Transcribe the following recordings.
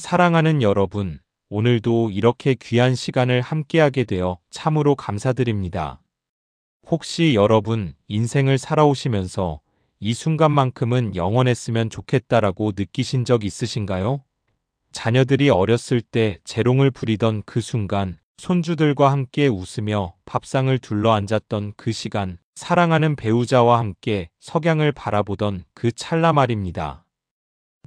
사랑하는 여러분, 오늘도 이렇게 귀한 시간을 함께하게 되어 참으로 감사드립니다. 혹시 여러분 인생을 살아오시면서 이 순간만큼은 영원했으면 좋겠다라고 느끼신 적 있으신가요? 자녀들이 어렸을 때 재롱을 부리던 그 순간, 손주들과 함께 웃으며 밥상을 둘러 앉았던 그 시간, 사랑하는 배우자와 함께 석양을 바라보던 그 찰나 말입니다.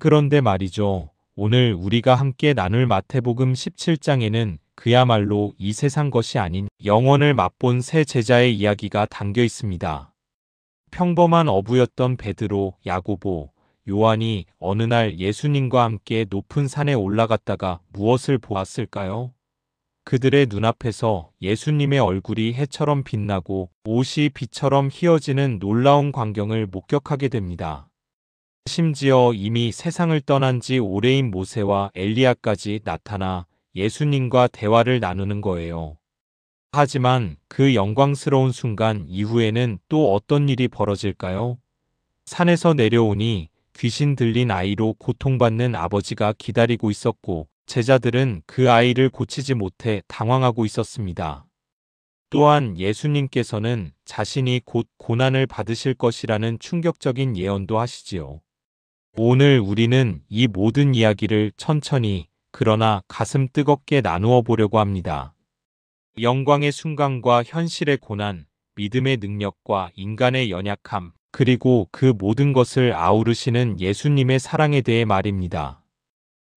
그런데 말이죠. 오늘 우리가 함께 나눌 마태복음 17장에는 그야말로 이 세상 것이 아닌 영원을 맛본 세 제자의 이야기가 담겨 있습니다. 평범한 어부였던 베드로, 야고보, 요한이 어느 날 예수님과 함께 높은 산에 올라갔다가 무엇을 보았을까요? 그들의 눈앞에서 예수님의 얼굴이 해처럼 빛나고 옷이 빛처럼 휘어지는 놀라운 광경을 목격하게 됩니다. 심지어 이미 세상을 떠난 지 오래인 모세와 엘리야까지 나타나 예수님과 대화를 나누는 거예요. 하지만 그 영광스러운 순간 이후에는 또 어떤 일이 벌어질까요? 산에서 내려오니 귀신 들린 아이로 고통받는 아버지가 기다리고 있었고 제자들은 그 아이를 고치지 못해 당황하고 있었습니다. 또한 예수님께서는 자신이 곧 고난을 받으실 것이라는 충격적인 예언도 하시지요. 오늘 우리는 이 모든 이야기를 천천히 그러나 가슴 뜨겁게 나누어 보려고 합니다. 영광의 순간과 현실의 고난, 믿음의 능력과 인간의 연약함, 그리고 그 모든 것을 아우르시는 예수님의 사랑에 대해 말입니다.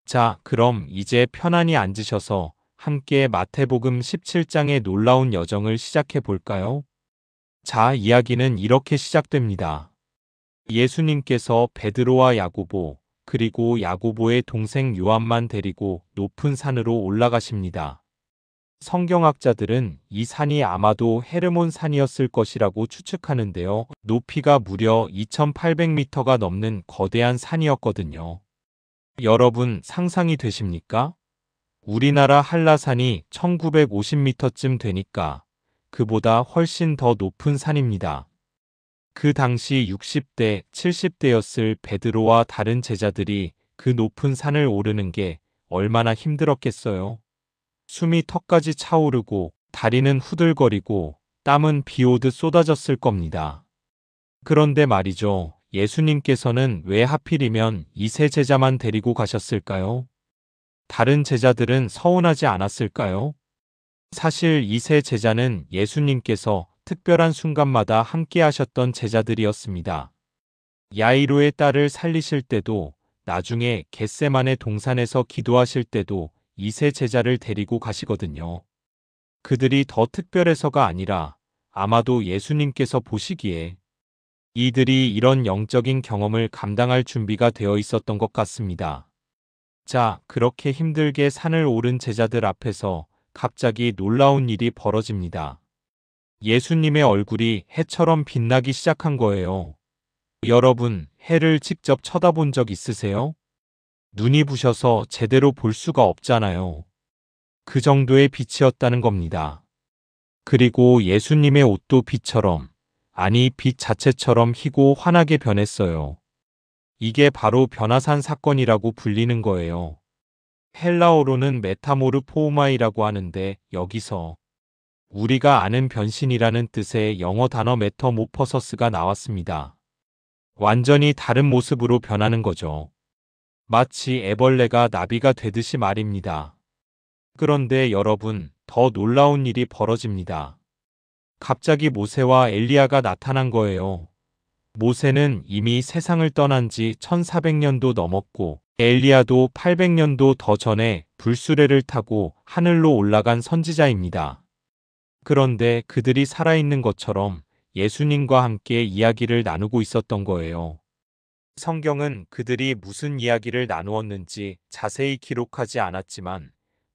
자, 그럼 이제 편안히 앉으셔서 함께 마태복음 17장의 놀라운 여정을 시작해 볼까요? 자, 이야기는 이렇게 시작됩니다. 예수님께서 베드로와 야고보, 그리고 야고보의 동생 요한만 데리고 높은 산으로 올라가십니다. 성경학자들은 이 산이 아마도 헤르몬 산이었을 것이라고 추측하는데요. 높이가 무려 2800m가 넘는 거대한 산이었거든요. 여러분 상상이 되십니까? 우리나라 한라산이 1950m쯤 되니까 그보다 훨씬 더 높은 산입니다. 그 당시 60대, 70대였을 베드로와 다른 제자들이 그 높은 산을 오르는 게 얼마나 힘들었겠어요. 숨이 턱까지 차오르고 다리는 후들거리고 땀은 비 오듯 쏟아졌을 겁니다. 그런데 말이죠. 예수님께서는 왜 하필이면 이 세 제자만 데리고 가셨을까요? 다른 제자들은 서운하지 않았을까요? 사실 이 세 제자는 예수님께서 특별한 순간마다 함께 하셨던 제자들이었습니다. 야이로의 딸을 살리실 때도, 나중에 겟세마네 동산에서 기도하실 때도 이 세 제자를 데리고 가시거든요. 그들이 더 특별해서가 아니라 아마도 예수님께서 보시기에 이들이 이런 영적인 경험을 감당할 준비가 되어 있었던 것 같습니다. 자, 그렇게 힘들게 산을 오른 제자들 앞에서 갑자기 놀라운 일이 벌어집니다. 예수님의 얼굴이 해처럼 빛나기 시작한 거예요. 여러분, 해를 직접 쳐다본 적 있으세요? 눈이 부셔서 제대로 볼 수가 없잖아요. 그 정도의 빛이었다는 겁니다. 그리고 예수님의 옷도 빛처럼, 아니 빛 자체처럼 희고 환하게 변했어요. 이게 바로 변화산 사건이라고 불리는 거예요. 헬라어로는 메타모르포마이라고 하는데 여기서 우리가 아는 변신이라는 뜻의 영어 단어 메터모퍼서스가 나왔습니다. 완전히 다른 모습으로 변하는 거죠. 마치 애벌레가 나비가 되듯이 말입니다. 그런데 여러분, 더 놀라운 일이 벌어집니다. 갑자기 모세와 엘리야가 나타난 거예요. 모세는 이미 세상을 떠난 지 1400년도 넘었고 엘리야도 800년도 더 전에 불수레를 타고 하늘로 올라간 선지자입니다. 그런데 그들이 살아있는 것처럼 예수님과 함께 이야기를 나누고 있었던 거예요. 성경은 그들이 무슨 이야기를 나누었는지 자세히 기록하지 않았지만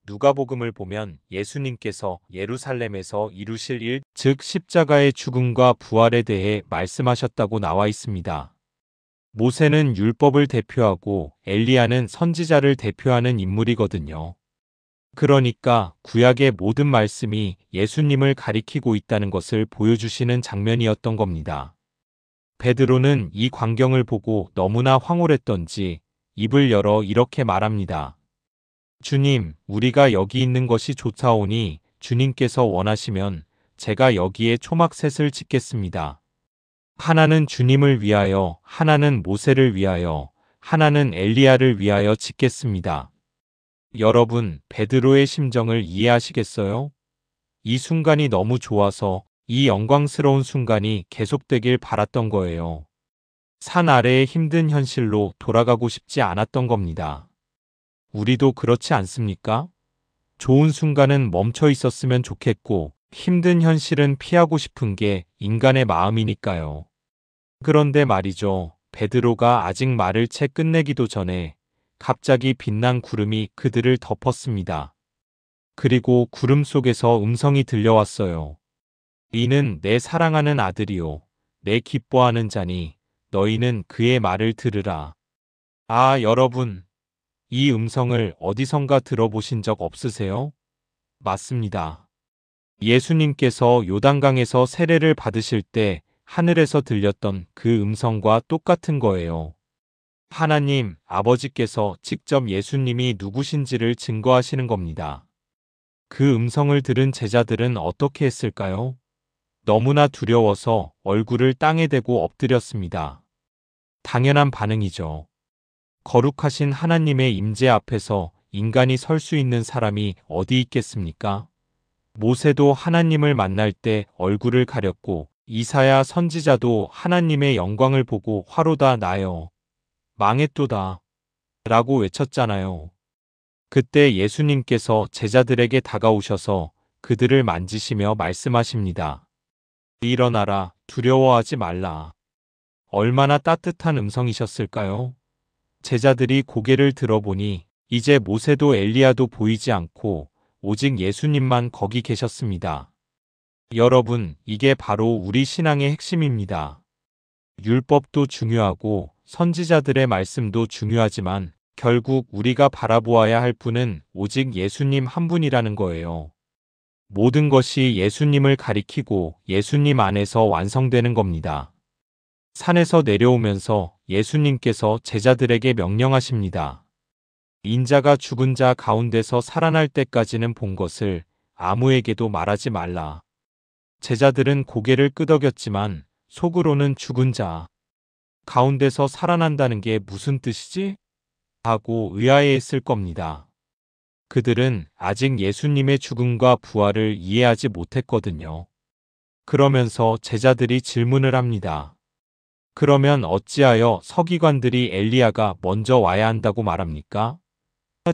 누가복음을 보면 예수님께서 예루살렘에서 이루실 일, 즉 십자가의 죽음과 부활에 대해 말씀하셨다고 나와 있습니다. 모세는 율법을 대표하고 엘리야는 선지자를 대표하는 인물이거든요. 그러니까 구약의 모든 말씀이 예수님을 가리키고 있다는 것을 보여주시는 장면이었던 겁니다. 베드로는 이 광경을 보고 너무나 황홀했던지 입을 열어 이렇게 말합니다. 주님, 우리가 여기 있는 것이 좋사오니 주님께서 원하시면 제가 여기에 초막셋을 짓겠습니다. 하나는 주님을 위하여, 하나는 모세를 위하여, 하나는 엘리야를 위하여 짓겠습니다. 여러분, 베드로의 심정을 이해하시겠어요? 이 순간이 너무 좋아서 이 영광스러운 순간이 계속되길 바랐던 거예요. 산 아래의 힘든 현실로 돌아가고 싶지 않았던 겁니다. 우리도 그렇지 않습니까? 좋은 순간은 멈춰 있었으면 좋겠고 힘든 현실은 피하고 싶은 게 인간의 마음이니까요. 그런데 말이죠. 베드로가 아직 말을 채 끝내기도 전에 갑자기 빛난 구름이 그들을 덮었습니다. 그리고 구름 속에서 음성이 들려왔어요. 이는 내 사랑하는 아들이요. 내 기뻐하는 자니 너희는 그의 말을 들으라. 아, 여러분. 이 음성을 어디선가 들어보신 적 없으세요? 맞습니다. 예수님께서 요단강에서 세례를 받으실 때 하늘에서 들렸던 그 음성과 똑같은 거예요. 하나님, 아버지께서 직접 예수님이 누구신지를 증거하시는 겁니다. 그 음성을 들은 제자들은 어떻게 했을까요? 너무나 두려워서 얼굴을 땅에 대고 엎드렸습니다. 당연한 반응이죠. 거룩하신 하나님의 임재 앞에서 인간이 설 수 있는 사람이 어디 있겠습니까? 모세도 하나님을 만날 때 얼굴을 가렸고 이사야 선지자도 하나님의 영광을 보고 화로다 나여 망했도다 라고 외쳤잖아요. 그때 예수님께서 제자들에게 다가오셔서 그들을 만지시며 말씀하십니다. 일어나라, 두려워하지 말라. 얼마나 따뜻한 음성이셨을까요? 제자들이 고개를 들어보니 이제 모세도 엘리야도 보이지 않고 오직 예수님만 거기 계셨습니다. 여러분, 이게 바로 우리 신앙의 핵심입니다. 율법도 중요하고 선지자들의 말씀도 중요하지만 결국 우리가 바라보아야 할 분은 오직 예수님 한 분이라는 거예요. 모든 것이 예수님을 가리키고 예수님 안에서 완성되는 겁니다. 산에서 내려오면서 예수님께서 제자들에게 명령하십니다. 인자가 죽은 자 가운데서 살아날 때까지는 본 것을 아무에게도 말하지 말라. 제자들은 고개를 끄덕였지만 속으로는 죽은 자 가운데서 살아난다는 게 무슨 뜻이지? 하고 의아해했을 겁니다. 그들은 아직 예수님의 죽음과 부활을 이해하지 못했거든요. 그러면서 제자들이 질문을 합니다. 그러면 어찌하여 서기관들이 엘리야가 먼저 와야 한다고 말합니까?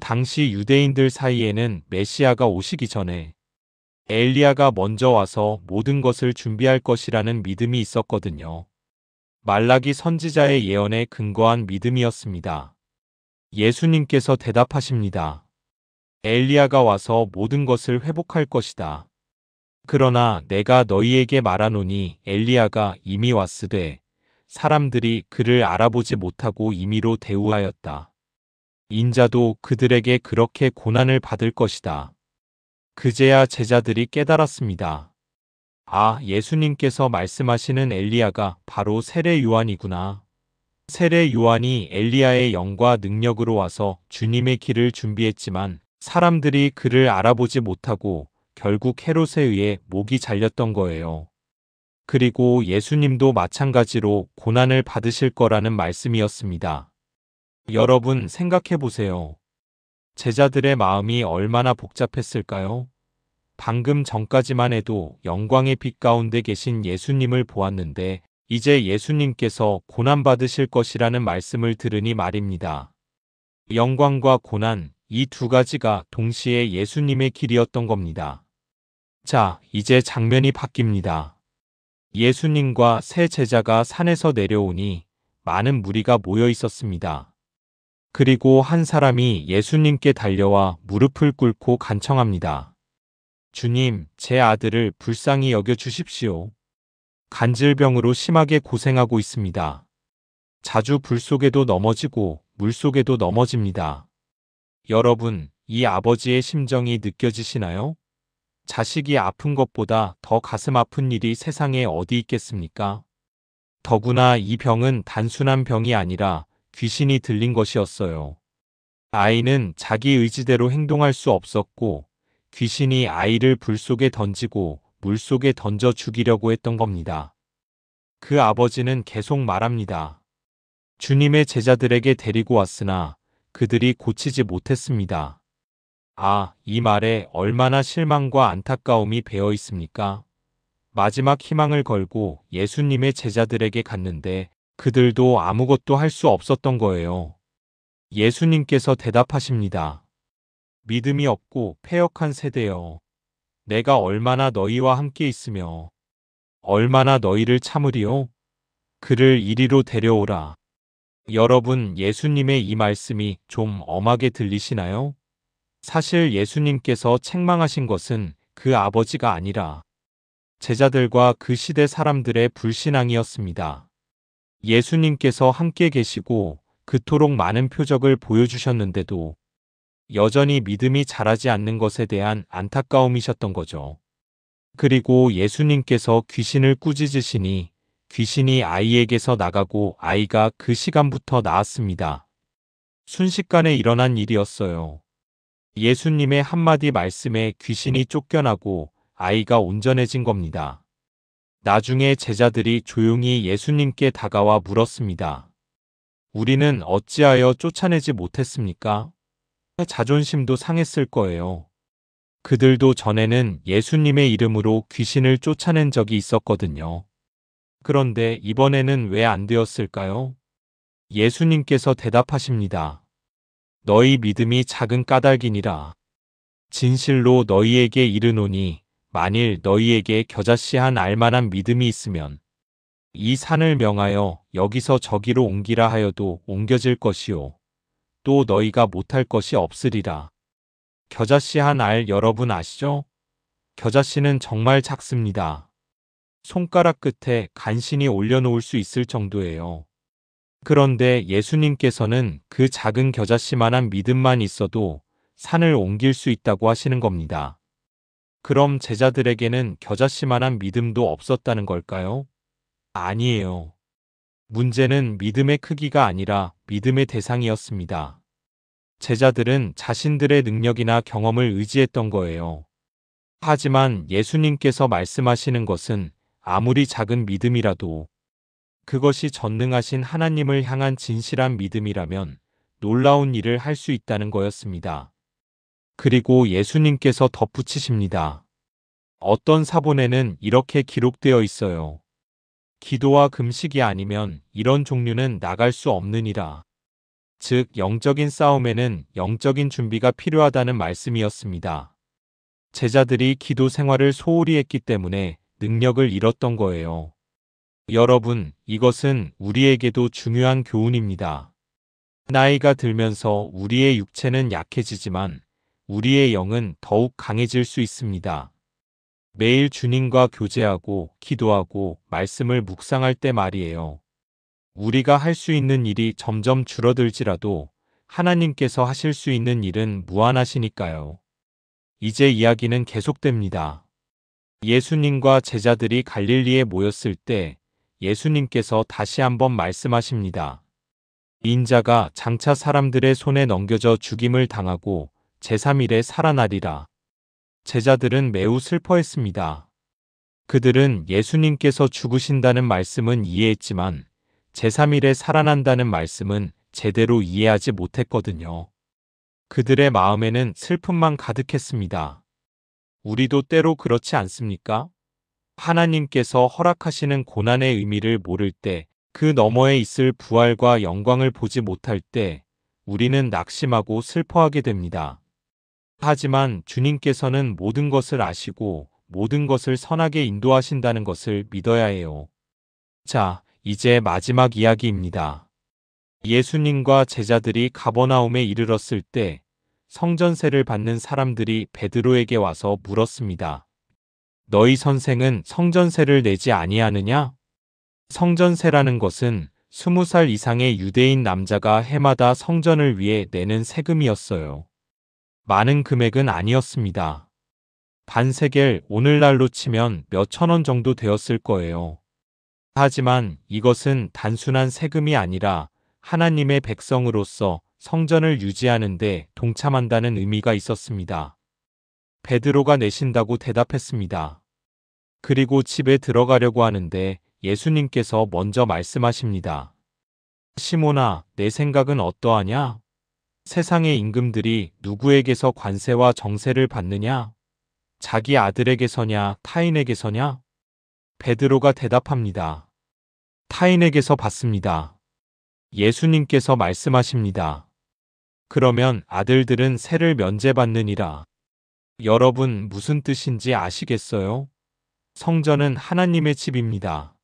당시 유대인들 사이에는 메시아가 오시기 전에 엘리야가 먼저 와서 모든 것을 준비할 것이라는 믿음이 있었거든요. 말라기 선지자의 예언에 근거한 믿음이었습니다. 예수님께서 대답하십니다. 엘리야가 와서 모든 것을 회복할 것이다. 그러나 내가 너희에게 말하노니 엘리야가 이미 왔으되 사람들이 그를 알아보지 못하고 임의로 대우하였다. 인자도 그들에게 그렇게 고난을 받을 것이다. 그제야 제자들이 깨달았습니다. 아, 예수님께서 말씀하시는 엘리야가 바로 세례 요한이구나. 세례 요한이 엘리야의 영과 능력으로 와서 주님의 길을 준비했지만 사람들이 그를 알아보지 못하고 결국 헤롯에 의해 목이 잘렸던 거예요. 그리고 예수님도 마찬가지로 고난을 받으실 거라는 말씀이었습니다. 여러분 생각해 보세요. 제자들의 마음이 얼마나 복잡했을까요? 방금 전까지만 해도 영광의 빛 가운데 계신 예수님을 보았는데 이제 예수님께서 고난받으실 것이라는 말씀을 들으니 말입니다. 영광과 고난, 이 두 가지가 동시에 예수님의 길이었던 겁니다. 자, 이제 장면이 바뀝니다. 예수님과 세 제자가 산에서 내려오니 많은 무리가 모여 있었습니다. 그리고 한 사람이 예수님께 달려와 무릎을 꿇고 간청합니다. 주님, 제 아들을 불쌍히 여겨 주십시오. 간질병으로 심하게 고생하고 있습니다. 자주 불 속에도 넘어지고 물 속에도 넘어집니다. 여러분, 이 아버지의 심정이 느껴지시나요? 자식이 아픈 것보다 더 가슴 아픈 일이 세상에 어디 있겠습니까? 더구나 이 병은 단순한 병이 아니라 귀신이 들린 것이었어요. 아이는 자기 의지대로 행동할 수 없었고 귀신이 아이를 불 속에 던지고 물 속에 던져 죽이려고 했던 겁니다. 그 아버지는 계속 말합니다. 주님의 제자들에게 데리고 왔으나 그들이 고치지 못했습니다. 아, 이 말에 얼마나 실망과 안타까움이 배어 있습니까? 마지막 희망을 걸고 예수님의 제자들에게 갔는데 그들도 아무것도 할 수 없었던 거예요. 예수님께서 대답하십니다. 믿음이 없고 패역한 세대여. 내가 얼마나 너희와 함께 있으며 얼마나 너희를 참으리요? 그를 이리로 데려오라. 여러분, 예수님의 이 말씀이 좀 엄하게 들리시나요? 사실 예수님께서 책망하신 것은 그 아버지가 아니라 제자들과 그 시대 사람들의 불신앙이었습니다. 예수님께서 함께 계시고 그토록 많은 표적을 보여주셨는데도 여전히 믿음이 자라지 않는 것에 대한 안타까움이셨던 거죠. 그리고 예수님께서 귀신을 꾸짖으시니 귀신이 아이에게서 나가고 아이가 그 시간부터 나았습니다. 순식간에 일어난 일이었어요. 예수님의 한마디 말씀에 귀신이 쫓겨나고 아이가 온전해진 겁니다. 나중에 제자들이 조용히 예수님께 다가와 물었습니다. 우리는 어찌하여 쫓아내지 못했습니까? 자존심도 상했을 거예요. 그들도 전에는 예수님의 이름으로 귀신을 쫓아낸 적이 있었거든요. 그런데 이번에는 왜 안 되었을까요? 예수님께서 대답하십니다. 너희 믿음이 작은 까닭이니라. 진실로 너희에게 이르노니 만일 너희에게 겨자씨 한 알만한 믿음이 있으면 이 산을 명하여 여기서 저기로 옮기라 하여도 옮겨질 것이요. 또 너희가 못할 것이 없으리라. 겨자씨 한 알 여러분 아시죠? 겨자씨는 정말 작습니다. 손가락 끝에 간신히 올려놓을 수 있을 정도예요. 그런데 예수님께서는 그 작은 겨자씨만한 믿음만 있어도 산을 옮길 수 있다고 하시는 겁니다. 그럼 제자들에게는 겨자씨만한 믿음도 없었다는 걸까요? 아니에요. 문제는 믿음의 크기가 아니라 믿음의 대상이었습니다. 제자들은 자신들의 능력이나 경험을 의지했던 거예요. 하지만 예수님께서 말씀하시는 것은 아무리 작은 믿음이라도 그것이 전능하신 하나님을 향한 진실한 믿음이라면 놀라운 일을 할 수 있다는 거였습니다. 그리고 예수님께서 덧붙이십니다. 어떤 사본에는 이렇게 기록되어 있어요. 기도와 금식이 아니면 이런 종류는 나갈 수 없느니라. 즉, 영적인 싸움에는 영적인 준비가 필요하다는 말씀이었습니다. 제자들이 기도 생활을 소홀히 했기 때문에 능력을 잃었던 거예요. 여러분, 이것은 우리에게도 중요한 교훈입니다. 나이가 들면서 우리의 육체는 약해지지만 우리의 영은 더욱 강해질 수 있습니다. 매일 주님과 교제하고 기도하고 말씀을 묵상할 때 말이에요. 우리가 할 수 있는 일이 점점 줄어들지라도 하나님께서 하실 수 있는 일은 무한하시니까요. 이제 이야기는 계속됩니다. 예수님과 제자들이 갈릴리에 모였을 때 예수님께서 다시 한번 말씀하십니다. 인자가 장차 사람들의 손에 넘겨져 죽임을 당하고 제3일에 살아나리라. 제자들은 매우 슬퍼했습니다. 그들은 예수님께서 죽으신다는 말씀은 이해했지만 제3일에 살아난다는 말씀은 제대로 이해하지 못했거든요. 그들의 마음에는 슬픔만 가득했습니다. 우리도 때로 그렇지 않습니까? 하나님께서 허락하시는 고난의 의미를 모를 때, 그 너머에 있을 부활과 영광을 보지 못할 때 우리는 낙심하고 슬퍼하게 됩니다. 하지만 주님께서는 모든 것을 아시고 모든 것을 선하게 인도하신다는 것을 믿어야 해요. 자, 이제 마지막 이야기입니다. 예수님과 제자들이 가버나움에 이르렀을 때 성전세를 받는 사람들이 베드로에게 와서 물었습니다. 너희 선생은 성전세를 내지 아니하느냐? 성전세라는 것은 20살 이상의 유대인 남자가 해마다 성전을 위해 내는 세금이었어요. 많은 금액은 아니었습니다. 반세겔, 오늘날로 치면 몇천 원 정도 되었을 거예요. 하지만 이것은 단순한 세금이 아니라 하나님의 백성으로서 성전을 유지하는 데 동참한다는 의미가 있었습니다. 베드로가 내신다고 대답했습니다. 그리고 집에 들어가려고 하는데 예수님께서 먼저 말씀하십니다. 시몬아, 내 생각은 어떠하냐? 세상의 임금들이 누구에게서 관세와 정세를 받느냐? 자기 아들에게서냐, 타인에게서냐? 베드로가 대답합니다. 타인에게서 받습니다. 예수님께서 말씀하십니다. 그러면 아들들은 세를 면제받느니라. 여러분, 무슨 뜻인지 아시겠어요? 성전은 하나님의 집입니다.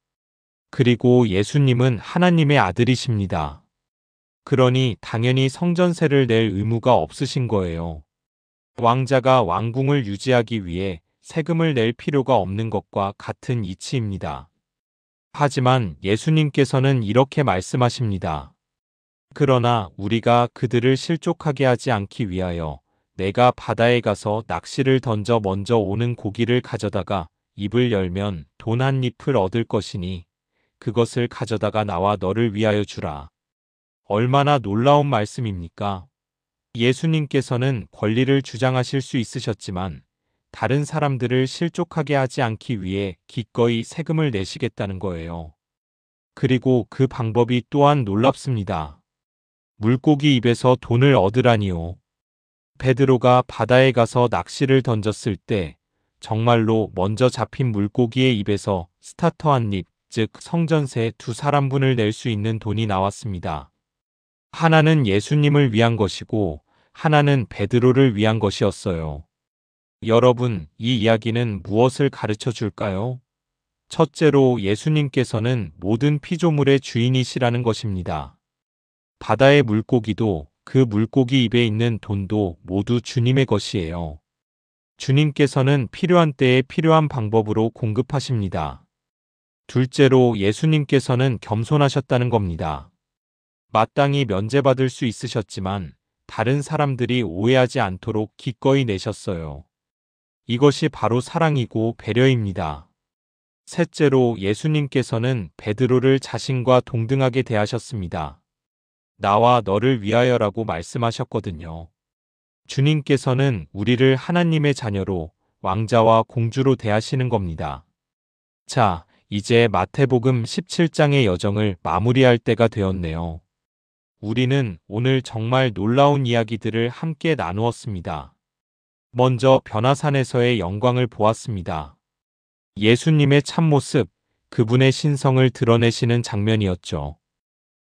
그리고 예수님은 하나님의 아들이십니다. 그러니 당연히 성전세를 낼 의무가 없으신 거예요. 왕자가 왕궁을 유지하기 위해 세금을 낼 필요가 없는 것과 같은 이치입니다. 하지만 예수님께서는 이렇게 말씀하십니다. 그러나 우리가 그들을 실족하게 하지 않기 위하여 내가 바다에 가서 낚시를 던져 먼저 오는 고기를 가져다가 입을 열면 돈 한 잎을 얻을 것이니 그것을 가져다가 나와 너를 위하여 주라. 얼마나 놀라운 말씀입니까? 예수님께서는 권리를 주장하실 수 있으셨지만 다른 사람들을 실족하게 하지 않기 위해 기꺼이 세금을 내시겠다는 거예요. 그리고 그 방법이 또한 놀랍습니다. 물고기 입에서 돈을 얻으라니요. 베드로가 바다에 가서 낚시를 던졌을 때 정말로 먼저 잡힌 물고기의 입에서 스타터 한 입, 즉 성전세 2사람분을 낼 수 있는 돈이 나왔습니다. 하나는 예수님을 위한 것이고 하나는 베드로를 위한 것이었어요. 여러분, 이 이야기는 무엇을 가르쳐 줄까요? 첫째로 예수님께서는 모든 피조물의 주인이시라는 것입니다. 바다의 물고기도 그 물고기 입에 있는 돈도 모두 주님의 것이에요. 주님께서는 필요한 때에 필요한 방법으로 공급하십니다. 둘째로 예수님께서는 겸손하셨다는 겁니다. 마땅히 면제받을 수 있으셨지만 다른 사람들이 오해하지 않도록 기꺼이 내셨어요. 이것이 바로 사랑이고 배려입니다. 셋째로 예수님께서는 베드로를 자신과 동등하게 대하셨습니다. 나와 너를 위하여라고 말씀하셨거든요. 주님께서는 우리를 하나님의 자녀로 왕자와 공주로 대하시는 겁니다. 자, 이제 마태복음 17장의 여정을 마무리할 때가 되었네요. 우리는 오늘 정말 놀라운 이야기들을 함께 나누었습니다. 먼저 변화산에서의 영광을 보았습니다. 예수님의 참모습, 그분의 신성을 드러내시는 장면이었죠.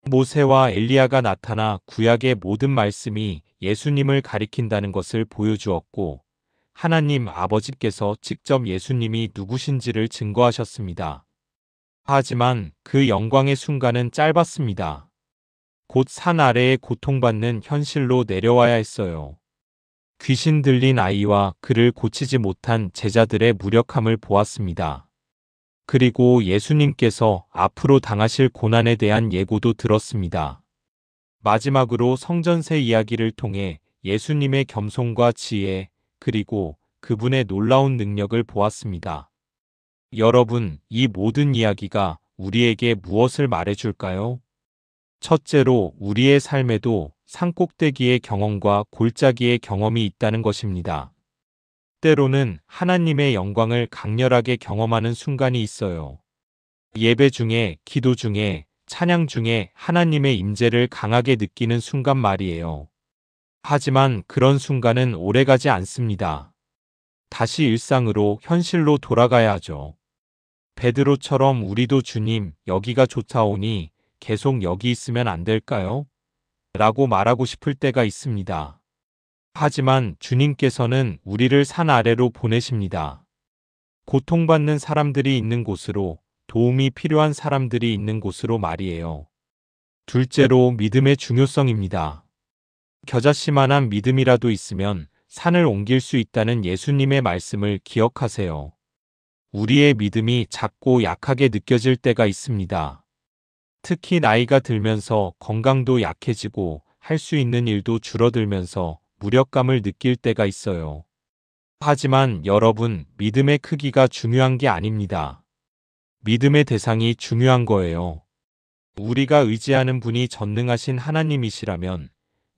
모세와 엘리야가 나타나 구약의 모든 말씀이 예수님을 가리킨다는 것을 보여주었고, 하나님 아버지께서 직접 예수님이 누구신지를 증거하셨습니다. 하지만 그 영광의 순간은 짧았습니다. 곧 산 아래에 고통받는 현실로 내려와야 했어요. 귀신 들린 아이와 그를 고치지 못한 제자들의 무력함을 보았습니다. 그리고 예수님께서 앞으로 당하실 고난에 대한 예고도 들었습니다. 마지막으로 성전세 이야기를 통해 예수님의 겸손과 지혜, 그리고 그분의 놀라운 능력을 보았습니다. 여러분, 이 모든 이야기가 우리에게 무엇을 말해줄까요? 첫째로 우리의 삶에도 산꼭대기의 경험과 골짜기의 경험이 있다는 것입니다. 때로는 하나님의 영광을 강렬하게 경험하는 순간이 있어요. 예배 중에, 기도 중에, 찬양 중에 하나님의 임재를 강하게 느끼는 순간 말이에요. 하지만 그런 순간은 오래가지 않습니다. 다시 일상으로, 현실로 돌아가야 하죠. 베드로처럼 우리도 주님, 여기가 좋사오니 계속 여기 있으면 안 될까요? 라고 말하고 싶을 때가 있습니다. 하지만 주님께서는 우리를 산 아래로 보내십니다. 고통받는 사람들이 있는 곳으로, 도움이 필요한 사람들이 있는 곳으로 말이에요. 둘째로 믿음의 중요성입니다. 겨자씨만한 믿음이라도 있으면 산을 옮길 수 있다는 예수님의 말씀을 기억하세요. 우리의 믿음이 작고 약하게 느껴질 때가 있습니다. 특히 나이가 들면서 건강도 약해지고 할 수 있는 일도 줄어들면서 무력감을 느낄 때가 있어요. 하지만 여러분, 믿음의 크기가 중요한 게 아닙니다. 믿음의 대상이 중요한 거예요. 우리가 의지하는 분이 전능하신 하나님이시라면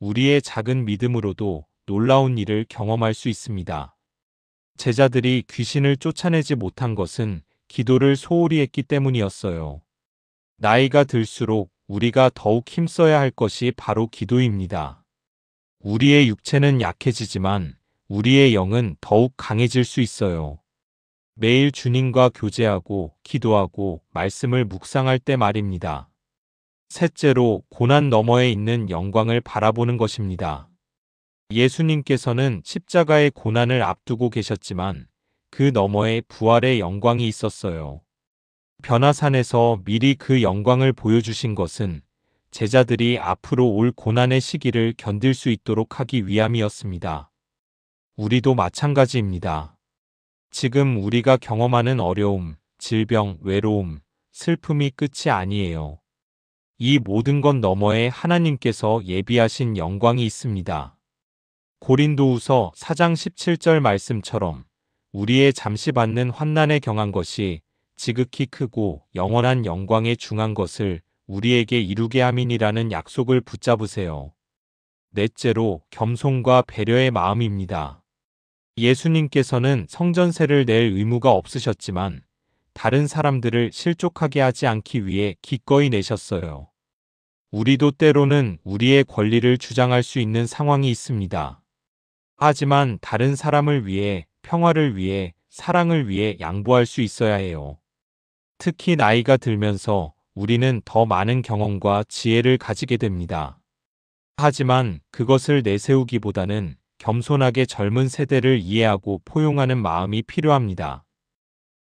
우리의 작은 믿음으로도 놀라운 일을 경험할 수 있습니다. 제자들이 귀신을 쫓아내지 못한 것은 기도를 소홀히 했기 때문이었어요. 나이가 들수록 우리가 더욱 힘써야 할 것이 바로 기도입니다. 우리의 육체는 약해지지만 우리의 영은 더욱 강해질 수 있어요. 매일 주님과 교제하고 기도하고 말씀을 묵상할 때 말입니다. 셋째로 고난 너머에 있는 영광을 바라보는 것입니다. 예수님께서는 십자가의 고난을 앞두고 계셨지만 그 너머에 부활의 영광이 있었어요. 변화산에서 미리 그 영광을 보여주신 것은 제자들이 앞으로 올 고난의 시기를 견딜 수 있도록 하기 위함이었습니다. 우리도 마찬가지입니다. 지금 우리가 경험하는 어려움, 질병, 외로움, 슬픔이 끝이 아니에요. 이 모든 것 너머에 하나님께서 예비하신 영광이 있습니다. 고린도후서 4장 17절 말씀처럼 우리의 잠시 받는 환난에 경한 것이 지극히 크고 영원한 영광에 중한 것을 우리에게 이루게 함이니라는 약속을 붙잡으세요. 넷째로 겸손과 배려의 마음입니다. 예수님께서는 성전세를 낼 의무가 없으셨지만 다른 사람들을 실족하게 하지 않기 위해 기꺼이 내셨어요. 우리도 때로는 우리의 권리를 주장할 수 있는 상황이 있습니다. 하지만 다른 사람을 위해, 평화를 위해, 사랑을 위해 양보할 수 있어야 해요. 특히 나이가 들면서 우리는 더 많은 경험과 지혜를 가지게 됩니다. 하지만 그것을 내세우기보다는 겸손하게 젊은 세대를 이해하고 포용하는 마음이 필요합니다.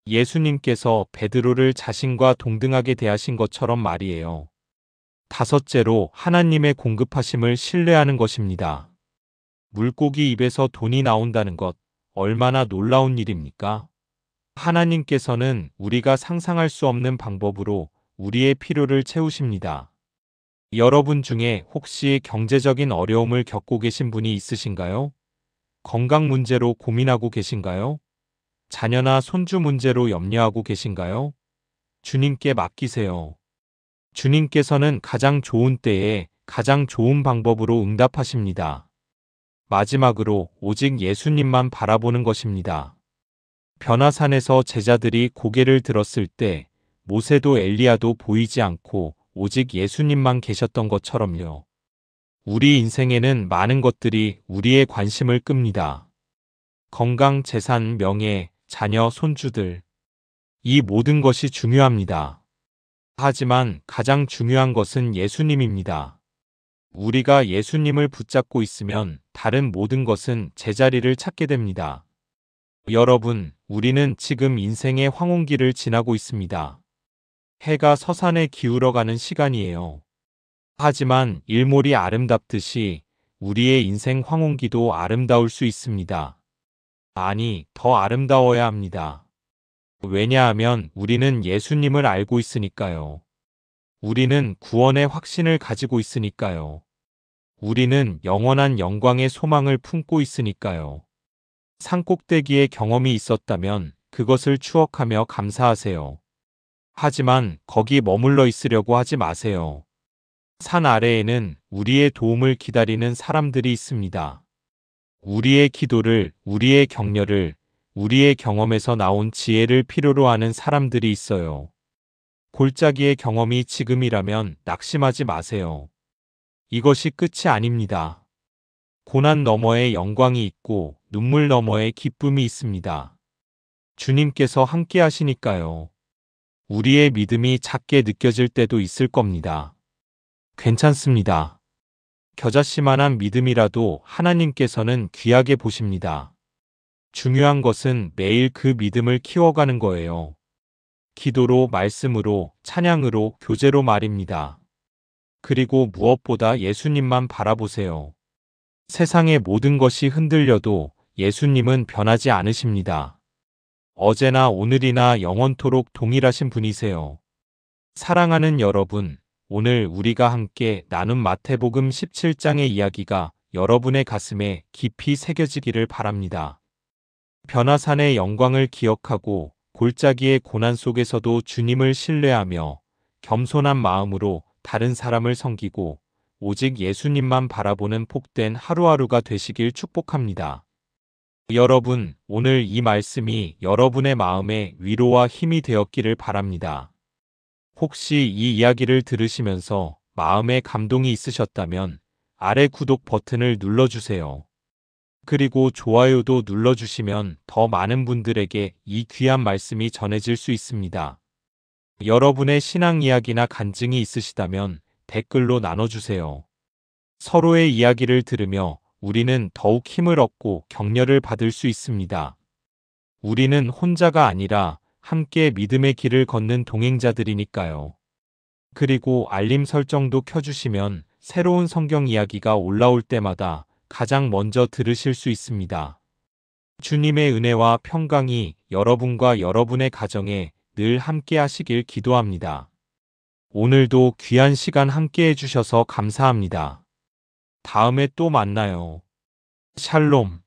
예수님께서 베드로를 자신과 동등하게 대하신 것처럼 말이에요. 다섯째로 하나님의 공급하심을 신뢰하는 것입니다. 물고기 입에서 돈이 나온다는 것, 얼마나 놀라운 일입니까? 하나님께서는 우리가 상상할 수 없는 방법으로 우리의 필요를 채우십니다. 여러분 중에 혹시 경제적인 어려움을 겪고 계신 분이 있으신가요? 건강 문제로 고민하고 계신가요? 자녀나 손주 문제로 염려하고 계신가요? 주님께 맡기세요. 주님께서는 가장 좋은 때에 가장 좋은 방법으로 응답하십니다. 마지막으로 오직 예수님만 바라보는 것입니다. 변화산에서 제자들이 고개를 들었을 때 모세도 엘리야도 보이지 않고 오직 예수님만 계셨던 것처럼요. 우리 인생에는 많은 것들이 우리의 관심을 끕니다. 건강, 재산, 명예, 자녀, 손주들. 이 모든 것이 중요합니다. 하지만 가장 중요한 것은 예수님입니다. 우리가 예수님을 붙잡고 있으면 다른 모든 것은 제자리를 찾게 됩니다. 여러분, 우리는 지금 인생의 황혼기를 지나고 있습니다. 해가 서산에 기울어가는 시간이에요. 하지만 일몰이 아름답듯이 우리의 인생 황혼기도 아름다울 수 있습니다. 아니, 더 아름다워야 합니다. 왜냐하면 우리는 예수님을 알고 있으니까요. 우리는 구원의 확신을 가지고 있으니까요. 우리는 영원한 영광의 소망을 품고 있으니까요. 산꼭대기의 경험이 있었다면 그것을 추억하며 감사하세요. 하지만 거기 머물러 있으려고 하지 마세요. 산 아래에는 우리의 도움을 기다리는 사람들이 있습니다. 우리의 기도를, 우리의 격려를, 우리의 경험에서 나온 지혜를 필요로 하는 사람들이 있어요. 골짜기의 경험이 지금이라면 낙심하지 마세요. 이것이 끝이 아닙니다. 고난 너머에 영광이 있고 눈물 너머에 기쁨이 있습니다. 주님께서 함께 하시니까요. 우리의 믿음이 작게 느껴질 때도 있을 겁니다. 괜찮습니다. 겨자씨만한 믿음이라도 하나님께서는 귀하게 보십니다. 중요한 것은 매일 그 믿음을 키워가는 거예요. 기도로, 말씀으로, 찬양으로, 교제로 말입니다. 그리고 무엇보다 예수님만 바라보세요. 세상의 모든 것이 흔들려도 예수님은 변하지 않으십니다. 어제나 오늘이나 영원토록 동일하신 분이세요. 사랑하는 여러분, 오늘 우리가 함께 나눈 마태복음 17장의 이야기가 여러분의 가슴에 깊이 새겨지기를 바랍니다. 변화산의 영광을 기억하고 골짜기의 고난 속에서도 주님을 신뢰하며 겸손한 마음으로 다른 사람을 섬기고 오직 예수님만 바라보는 복된 하루하루가 되시길 축복합니다. 여러분, 오늘 이 말씀이 여러분의 마음에 위로와 힘이 되었기를 바랍니다. 혹시 이 이야기를 들으시면서 마음에 감동이 있으셨다면 아래 구독 버튼을 눌러주세요. 그리고 좋아요도 눌러주시면 더 많은 분들에게 이 귀한 말씀이 전해질 수 있습니다. 여러분의 신앙 이야기나 간증이 있으시다면 댓글로 나눠주세요. 서로의 이야기를 들으며 우리는 더욱 힘을 얻고 격려를 받을 수 있습니다. 우리는 혼자가 아니라 함께 믿음의 길을 걷는 동행자들이니까요. 그리고 알림 설정도 켜주시면 새로운 성경 이야기가 올라올 때마다 가장 먼저 들으실 수 있습니다. 주님의 은혜와 평강이 여러분과 여러분의 가정에 늘 함께 하시길 기도합니다. 오늘도 귀한 시간 함께 해주셔서 감사합니다. 다음에 또 만나요. 샬롬.